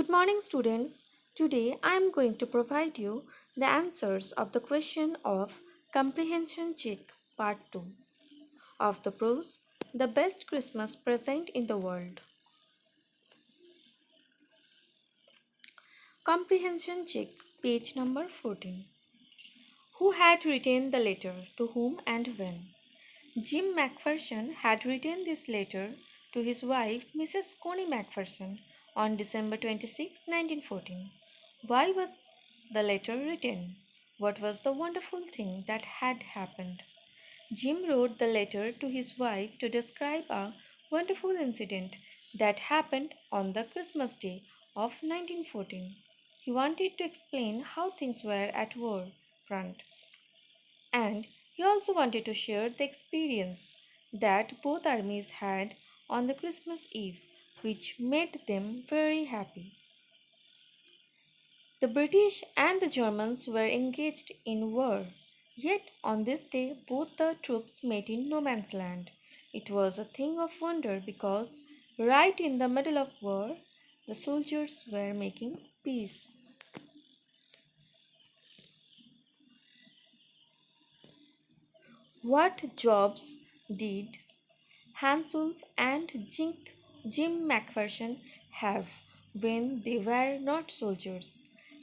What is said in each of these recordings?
Good morning, students. Today I am going to provide you the answers of the question of comprehension check part 2 of the prose The Best Christmas Present in the World. Comprehension check, page number 14. Who had written the letter, to whom and when? Jim Macpherson had written this letter to his wife, Mrs. Connie Macpherson, on December 26, 1914. Why was the letter written? What was the wonderful thing that had happened? Jim wrote the letter to his wife to describe a wonderful incident that happened on the Christmas day of 1914. He wanted to explain how things were at war front, and he also wanted to share the experience that both armies had on the Christmas Eve, which made them very happy. The British and the Germans were engaged in war, yet on this day both the troops met in no man's land. It was a thing of wonder because right in the middle of war, the soldiers were making peace. What jobs did Hansel and Jim Macpherson have when they were not soldiers?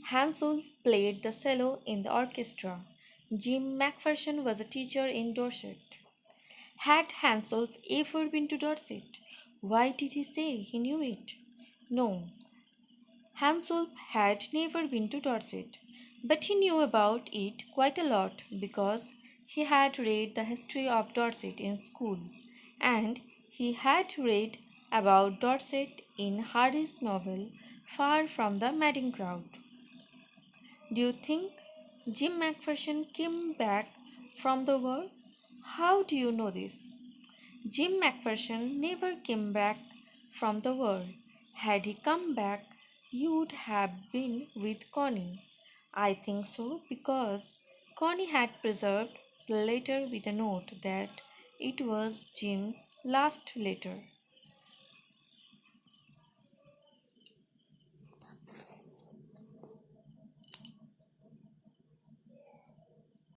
Hansel played the cello in the orchestra. Jim Macpherson was a teacher in Dorset. Had Hansel ever been to Dorset? Why did he say he knew it? No, Hansel had never been to Dorset, but he knew about it quite a lot because he had read the history of Dorset in school, and he had read about Dorset in Hardy's novel Far from the Madding Crowd. Do you think Jim Macpherson came back from the war? How do you know this? Jim Macpherson never came back from the war. Had he come back, you would have been with Connie. I think so because Connie had preserved the letter with a note that it was Jim's last letter.